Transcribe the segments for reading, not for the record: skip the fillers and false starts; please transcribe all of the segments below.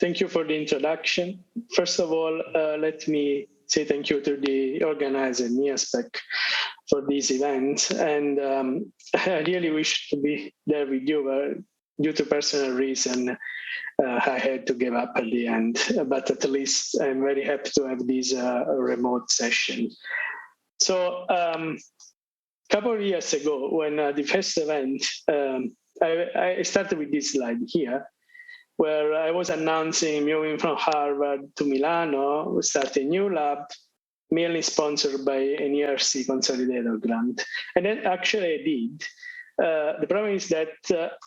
Thank you for the introduction. First of all, let me say thank you to the organizer, NIASPEC, for this event. And I really wish to be there with you, but due to personal reason, I had to give up at the end. But at least I'm very happy to have this remote session. So a couple of years ago, when the first event, I started with this slide here, where I was announcing moving from Harvard to Milano, start a new lab, mainly sponsored by an ERC consolidator grant. And then actually I did. The problem is that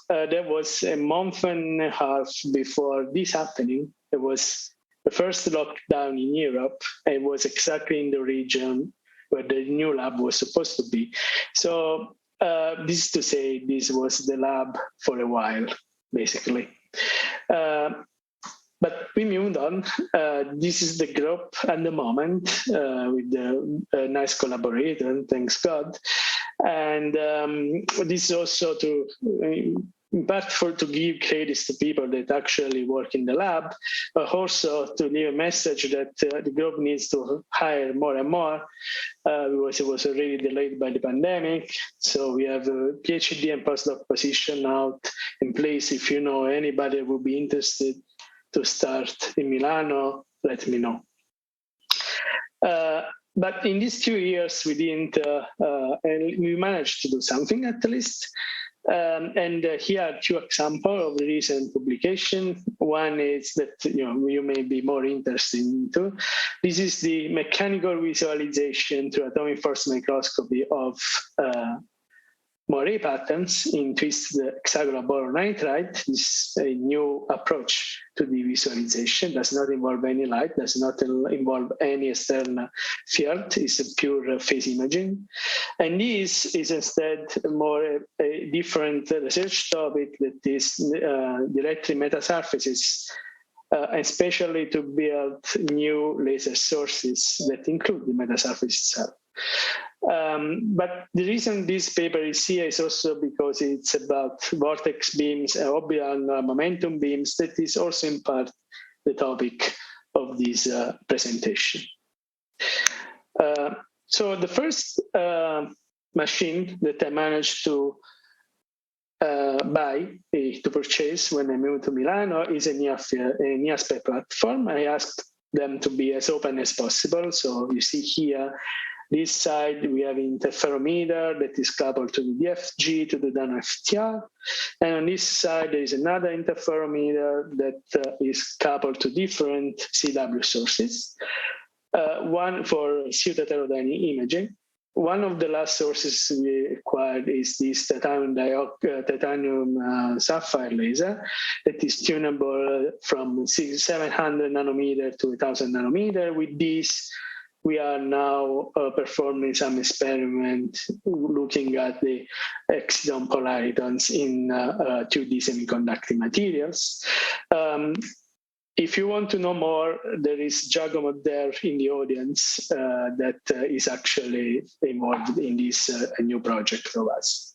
there was a month and a half before this happening. It was the first lockdown in Europe. It was exactly in the region where the new lab was supposed to be. So this is to say this was the lab for a while, basically. But we moved on. This is the group at the moment with the nice collaborator, thanks God. And this is also to, in part to give credits to people that actually work in the lab, but also to leave a message that the group needs to hire more and more because it was already delayed by the pandemic. So we have a PhD and postdoc position out in place. If you know anybody who would be interested to start in Milano, let me know. But in these 2 years, we didn't, and we managed to do something at least. And here are 2 examples of the recent publication. One is that you may be more interested into. This is the mechanical visualization through atomic force microscopy of moire patterns in twisted hexagonal boron nitride. This is a new approach to the visualization. Does not involve any light, does not involve any external field. It's a pure phase imaging. And this is instead more a different research topic that is directly metasurfaces, especially to build new laser sources that include the metasurface itself. But the reason this paper is here is also because it's about vortex beams and orbital momentum beams. That is also in part the topic of this presentation. So the first machine that I managed to to purchase when I moved to Milano is a NIASPEC platform. I asked them to be as open as possible. So you see here, this side, we have an interferometer that is coupled to the DFG, to the nano-FTR. And on this side, there is another interferometer that is coupled to different CW sources. One for pseudo-heterodynamic imaging. One of the last sources we acquired is this titanium sapphire laser that is tunable from 700 nanometer to 1000 nanometer. With this, we are now performing some experiment looking at the hexagon polaritons in 2D semiconducting materials. If you want to know more, there is Giacomo there in the audience that is actually involved in this new project of us.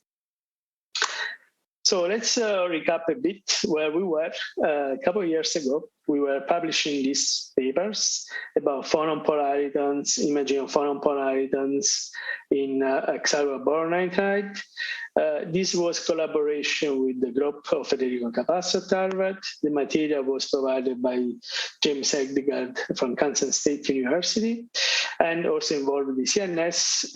So let's recap a bit where we were. A couple of years ago, we were publishing these papers about phonon polaritons, imaging of phonon polaritons in hexagonal boron nitride. This was collaboration with the group of Federico Capasso at Harvard. The material was provided by James Hegdegaard from Kansas State University, and also involved the CNS.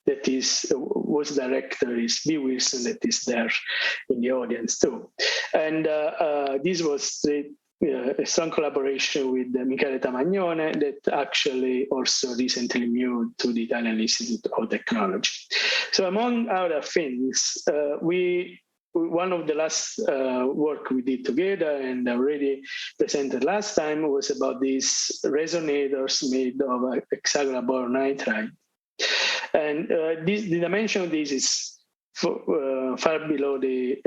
That was director is B. Wilson, that is there in the audience too. And this was a strong collaboration with Michele Tamagnone that actually also recently moved to the Italian Institute of Technology. So among other things, one of the last work we did together and already presented last time was about these resonators made of hexagonal boron nitride. And the dimension of this is far below the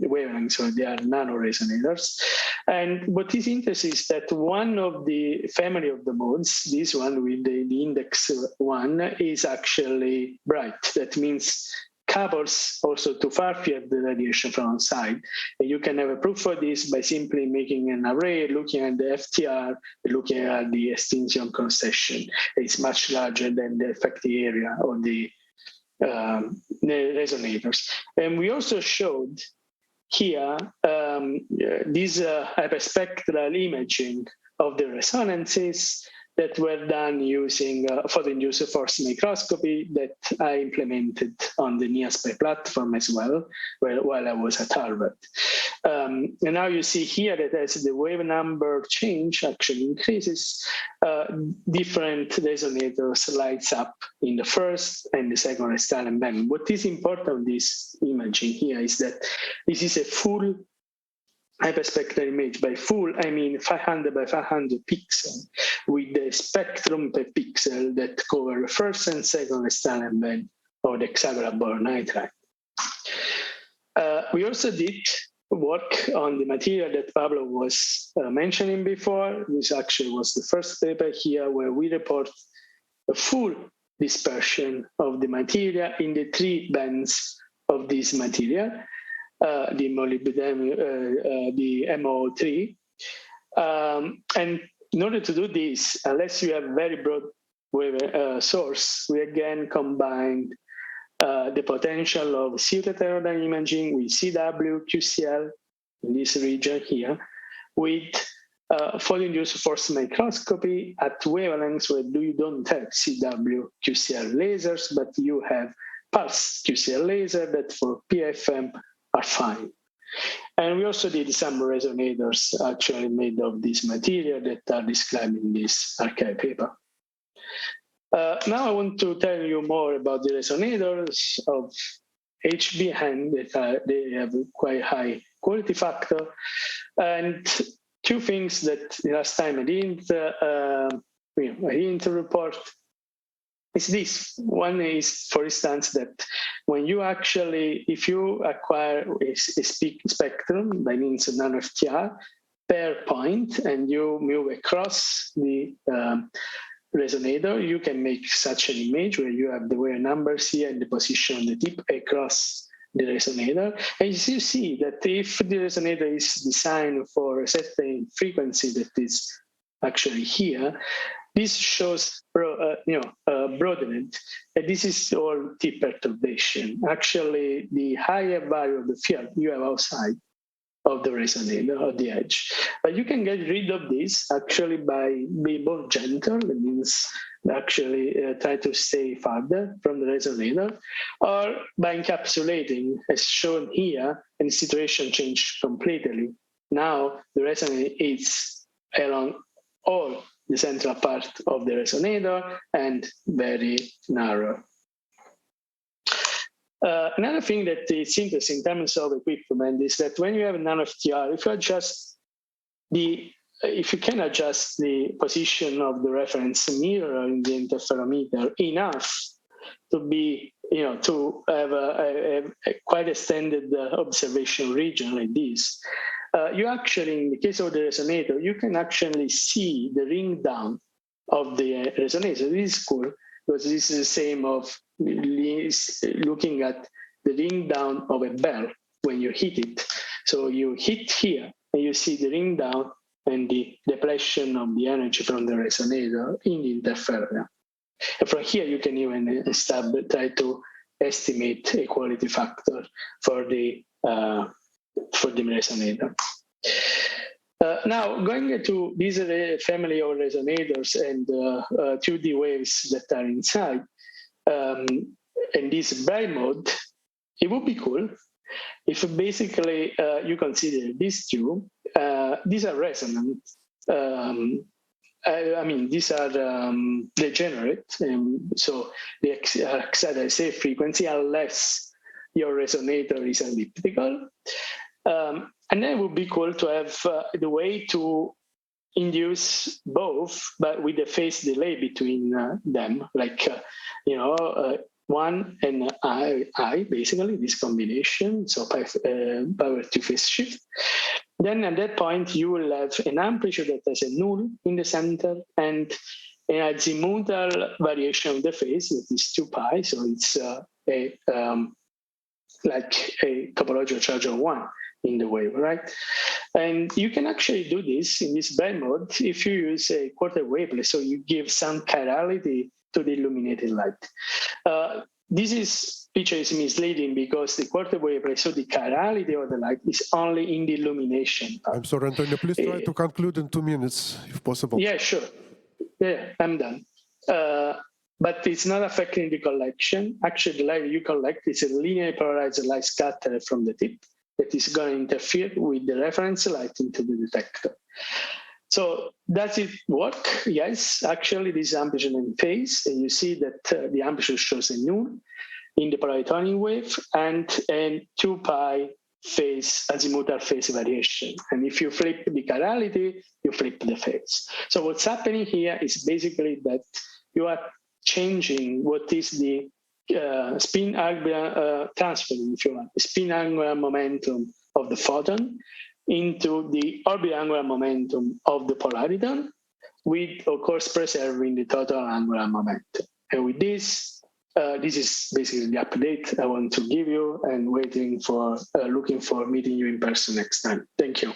wavelength, so they are nano-resonators. And what is interesting is that one of the family of the modes, this one with the index 1, is actually bright. That means couples also to far-field the radiation from outside. And you can have a proof for this by simply making an array, looking at the FTR, looking at the extinction cross-section. It's much larger than the effective area of the resonators. And we also showed here this hyperspectral imaging of the resonances that were done using photo-induced force microscopy that I implemented on the NeoSpy platform as well, while I was at Harvard. And now you see here that as the wave number change actually increases, different resonators lights up in the first and the second Restylane band. What is important in this imaging here is that this is a full hyperspectral image. By full, I mean 500 by 500 pixels with the spectrum per pixel that cover the first and second Restylane band of the hexagonal boron nitride. We also did work on the material that Pablo was mentioning before. This actually was the first paper here where we report a full dispersion of the material in the 3 bands of this material. The molybdenum, the MO3. And in order to do this, unless you have very broad wave source, we again combined the potential of pseudo-heterodyne imaging with CW, QCL in this region here, with photo-induced force microscopy at wavelengths where you don't have CW, QCL lasers, but you have pulse QCL laser that for PFM are fine. And we also did some resonators actually made of this material that are described in this archive paper. Now I want to tell you more about the resonators of HBN that they have a quite high quality factor. And 2 things that last time I didn't report is this. One is, for instance, that when you actually, if you acquire a spectrum by means of nano-FTR per point and you move across the resonator, you can make such an image where you have the wave numbers here and the position on the tip across the resonator. And you see that if the resonator is designed for a certain frequency that is actually here, this shows broadened. And this is all tip perturbation. Actually, the higher value of the field you have outside of the resonator or the edge. But you can get rid of this actually by being more gentle. It means actually try to stay farther from the resonator, or by encapsulating, as shown here, and the situation changed completely. Now the resonator is along all the central part of the resonator and very narrow. Another thing that is interesting in terms of equipment is that when you have a nano-FTR, if you can adjust the position of the reference mirror in the interferometer enough to be, to have a quite extended observation region like this, you actually, in the case of the resonator, you can actually see the ring down of the resonator. This is cool because this is the same of looking at the ring down of a bell when you hit it. So you hit here and you see the ring down and the depletion of the energy from the resonator in the interferon. And from here, you can even try to estimate a quality factor for the resonator. Now, going to this family of resonators and 2D waves that are inside, in this bright mode, it would be cool if basically you consider these 2. These are resonant. I mean, these are degenerate, so they excite a safe frequency unless your resonator is elliptical. And then it would be cool to have the way to induce both, but with a phase delay between them, like, 1 and I, basically, this combination, so power 2 phase shift. Then at that point, you will have an amplitude that has a null in the center and an azimuthal variation of the phase that is 2 pi. So it's like a topological charge of 1 in the wave, right? And you can actually do this in this band mode if you use a quarter wavelet, so you give some chirality to the illuminated light. This picture is misleading because the quarter wavelet, so the chirality of the light is only in the illumination part. I'm sorry, Antonio, please try to conclude in 2 minutes, if possible. Yeah, sure. Yeah, I'm done. But it's not affecting the collection. Actually, the light you collect is a linearly polarized light scattered from the tip that is going to interfere with the reference light into the detector. So does it work? Yes, actually this is amplitude and phase, and you see that the amplitude shows a null in the polaritonic wave and a 2 pi phase, azimuthal phase variation. And if you flip the chirality, you flip the phase. So what's happening here is basically that you are changing what is the spin angular transferring, if you want, the spin angular momentum of the photon into the orbital angular momentum of the polariton, with, of course, preserving the total angular momentum. And with this, this is basically the update I want to give you, and looking for meeting you in person next time. Thank you.